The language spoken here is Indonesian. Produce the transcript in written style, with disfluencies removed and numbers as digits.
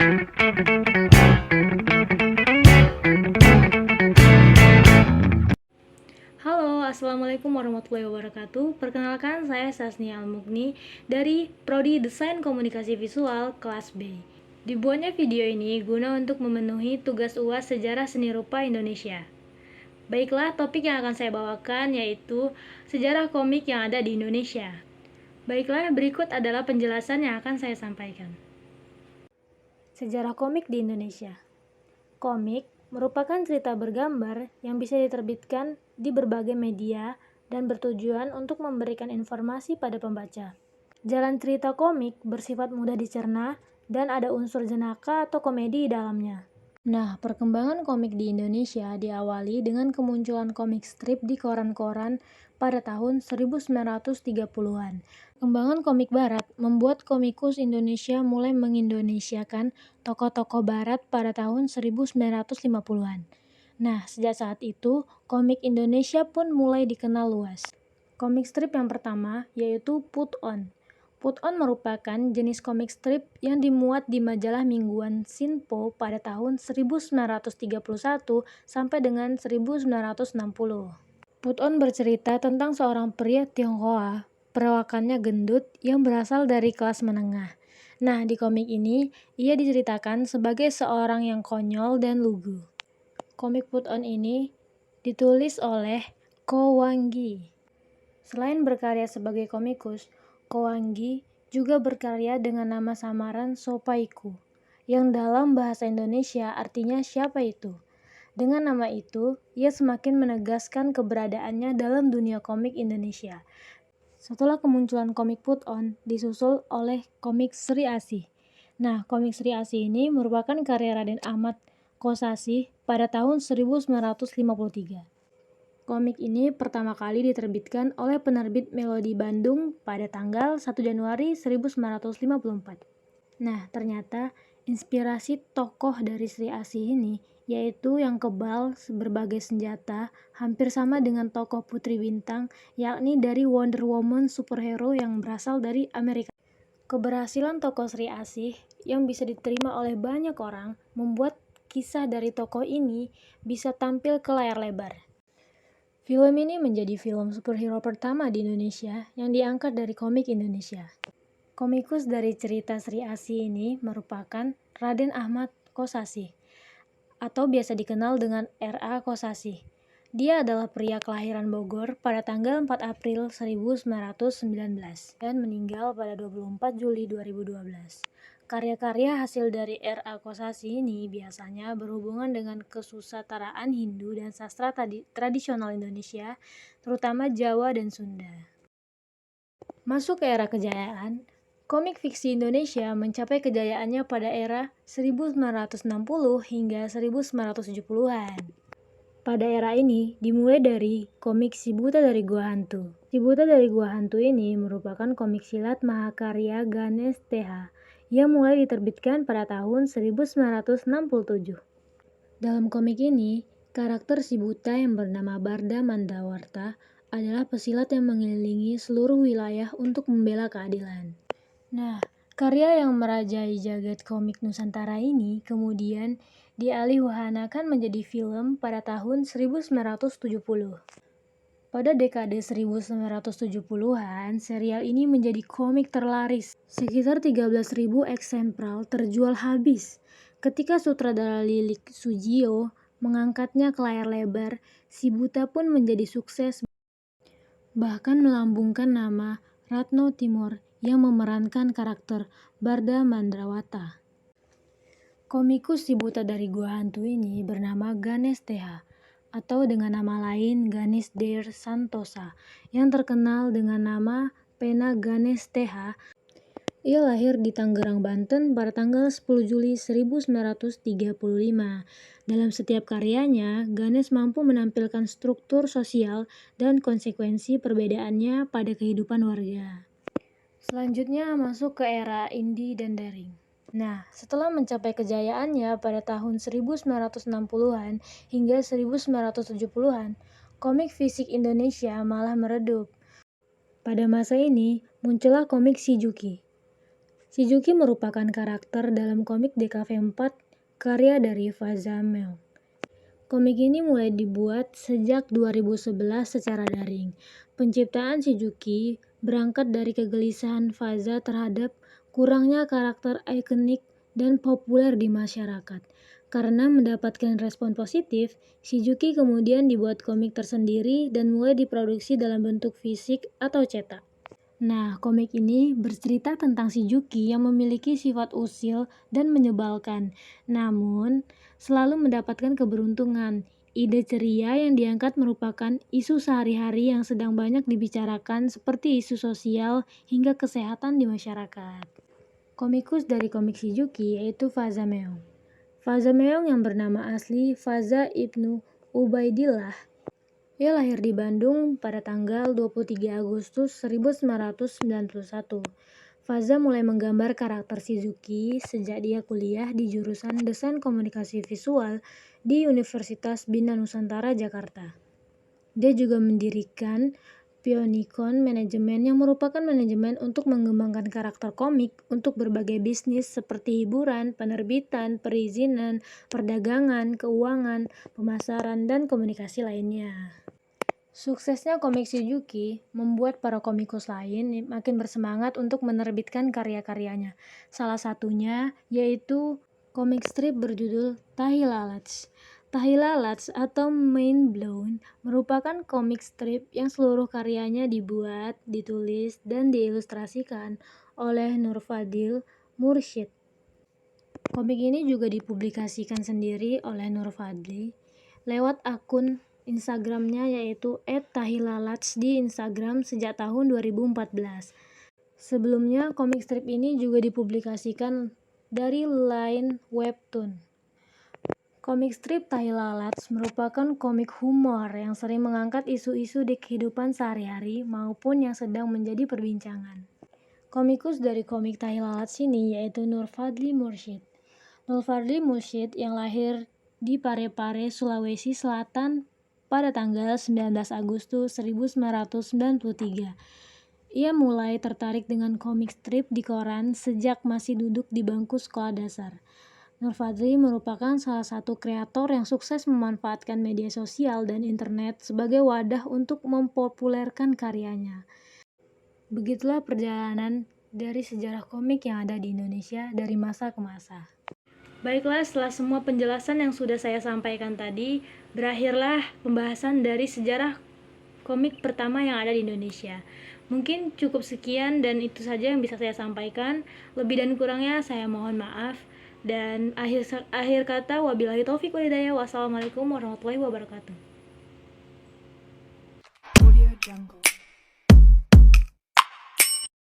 Halo, Assalamualaikum warahmatullahi wabarakatuh. Perkenalkan, saya Sasnia Almugni dari Prodi Desain Komunikasi Visual kelas B. Dibuatnya video ini guna untuk memenuhi tugas UAS Sejarah Seni Rupa Indonesia. Baiklah, topik yang akan saya bawakan yaitu sejarah komik yang ada di Indonesia. Baiklah, berikut adalah penjelasan yang akan saya sampaikan. Sejarah komik di Indonesia. Komik merupakan cerita bergambar yang bisa diterbitkan di berbagai media dan bertujuan untuk memberikan informasi pada pembaca. Jalan cerita komik bersifat mudah dicerna dan ada unsur jenaka atau komedi di dalamnya. Nah, perkembangan komik di Indonesia diawali dengan kemunculan komik strip di koran-koran pada tahun 1930-an. Perkembangan komik barat membuat komikus Indonesia mulai mengindonesiakan tokoh-tokoh barat pada tahun 1950-an. Nah, sejak saat itu, komik Indonesia pun mulai dikenal luas. Komik strip yang pertama yaitu Put On. Put On merupakan jenis komik strip yang dimuat di majalah mingguan Sinpo pada tahun 1931 sampai dengan 1960. Put On bercerita tentang seorang pria Tionghoa, perawakannya gendut yang berasal dari kelas menengah. Nah, di komik ini, ia diceritakan sebagai seorang yang konyol dan lugu. Komik Put On ini ditulis oleh Ko Wanggi. Selain berkarya sebagai komikus, Ko Wanggi juga berkarya dengan nama samaran Sopaiku, yang dalam bahasa Indonesia artinya siapa itu. Dengan nama itu, ia semakin menegaskan keberadaannya dalam dunia komik Indonesia. Setelah kemunculan komik Put On, disusul oleh komik Sri Asih. Nah, komik Sri Asih ini merupakan karya Raden Ahmad Kosasih pada tahun 1953. Komik ini pertama kali diterbitkan oleh penerbit Melodi Bandung pada tanggal 1 Januari 1954. Nah, ternyata inspirasi tokoh dari Sri Asih ini yaitu yang kebal berbagai senjata hampir sama dengan tokoh Putri Bintang, yakni dari Wonder Woman superhero yang berasal dari Amerika. Keberhasilan tokoh Sri Asih yang bisa diterima oleh banyak orang membuat kisah dari tokoh ini bisa tampil ke layar lebar. Film ini menjadi film superhero pertama di Indonesia yang diangkat dari komik Indonesia. Komikus dari cerita Sri Asih ini merupakan Raden Ahmad Kosasih, atau biasa dikenal dengan R.A. Kosasih. Dia adalah pria kelahiran Bogor pada tanggal 4 April 1919 dan meninggal pada 24 Juli 2012. Karya-karya hasil dari R.A. Kosasih ini biasanya berhubungan dengan kesusastraan Hindu dan sastra tradisional Indonesia, terutama Jawa dan Sunda. Masuk ke era kejayaan, komik fiksi Indonesia mencapai kejayaannya pada era 1960 hingga 1970-an. Pada era ini dimulai dari komik Si Buta dari Gua Hantu. Si Buta dari Gua Hantu ini merupakan komik silat mahakarya Ganesh TH yang mulai diterbitkan pada tahun 1967. Dalam komik ini, karakter Si Buta yang bernama Barda Mandawarta adalah pesilat yang mengelilingi seluruh wilayah untuk membela keadilan. Nah, karya yang merajai jagat komik Nusantara ini kemudian dialihwahanakan menjadi film pada tahun 1970. Pada dekade 1970-an, serial ini menjadi komik terlaris. Sekitar 13.000 eksemplar terjual habis. Ketika sutradara Lilik Sujio mengangkatnya ke layar lebar, Si Buta pun menjadi sukses, bahkan melambungkan nama Ratno Timoer yang memerankan karakter Barda Mandrawata. Komikus Si Buta dari Gua Hantu ini bernama Ganesh TH, atau dengan nama lain Ganesh Der Santosa, yang terkenal dengan nama pena Ganesh TH. Ia lahir di Tangerang, Banten pada tanggal 10 Juli 1935. Dalam setiap karyanya, Ganesh mampu menampilkan struktur sosial dan konsekuensi perbedaannya pada kehidupan warga. Selanjutnya masuk ke era indie dan daring. Nah, setelah mencapai kejayaannya pada tahun 1960-an hingga 1970-an, komik fisik Indonesia malah meredup. Pada masa ini, muncullah komik Shijuki. Shizuki merupakan karakter dalam komik DKV4 karya dari Faza Meong. Komik ini mulai dibuat sejak 2011 secara daring. Penciptaan Shizuki berangkat dari kegelisahan Faza terhadap kurangnya karakter ikonik dan populer di masyarakat. Karena mendapatkan respon positif, Shizuki kemudian dibuat komik tersendiri dan mulai diproduksi dalam bentuk fisik atau cetak. Nah, komik ini bercerita tentang Shizuki yang memiliki sifat usil dan menyebalkan, namun selalu mendapatkan keberuntungan. Ide ceria yang diangkat merupakan isu sehari-hari yang sedang banyak dibicarakan seperti isu sosial hingga kesehatan di masyarakat. Komikus dari komik Shizuki yaitu Faza Meong. Faza Meong yang bernama asli Faza Ibnu Ubaidillah. Ia lahir di Bandung pada tanggal 23 Agustus 1991. Faza mulai menggambar karakter Shizuki sejak dia kuliah di jurusan Desain Komunikasi Visual di Universitas Bina Nusantara, Jakarta. Dia juga mendirikan Pionicon Manajemen yang merupakan manajemen untuk mengembangkan karakter komik untuk berbagai bisnis seperti hiburan, penerbitan, perizinan, perdagangan, keuangan, pemasaran, dan komunikasi lainnya. Suksesnya komik Shizuki membuat para komikus lain makin bersemangat untuk menerbitkan karya-karyanya. Salah satunya yaitu komik strip berjudul Tahilalats. Tahilalats atau Mind Blown merupakan komik strip yang seluruh karyanya dibuat, ditulis, dan diilustrasikan oleh Nur Fadil Mursyid. Komik ini juga dipublikasikan sendiri oleh Nur Fadli lewat akun Instagramnya yaitu @tahilalats di Instagram sejak tahun 2014. Sebelumnya komik strip ini juga dipublikasikan dari Line Webtoon. Komik strip Tahilalats merupakan komik humor yang sering mengangkat isu-isu di kehidupan sehari-hari maupun yang sedang menjadi perbincangan. Komikus dari komik Tahilalats ini yaitu Nur Fadli Mursyid. Nur Fadli Mursyid yang lahir di Parepare, Sulawesi Selatan pada tanggal 19 Agustus 1993. Ia mulai tertarik dengan komik strip di koran sejak masih duduk di bangku sekolah dasar. Nur Fadli merupakan salah satu kreator yang sukses memanfaatkan media sosial dan internet sebagai wadah untuk mempopulerkan karyanya. Begitulah perjalanan dari sejarah komik yang ada di Indonesia dari masa ke masa. Baiklah, setelah semua penjelasan yang sudah saya sampaikan tadi, berakhirlah pembahasan dari sejarah komik pertama yang ada di Indonesia. Mungkin cukup sekian dan itu saja yang bisa saya sampaikan. Lebih dan kurangnya saya mohon maaf. Dan akhir kata, wabillahi taufiq wal hidayah. Wassalamualaikum warahmatullahi wabarakatuh.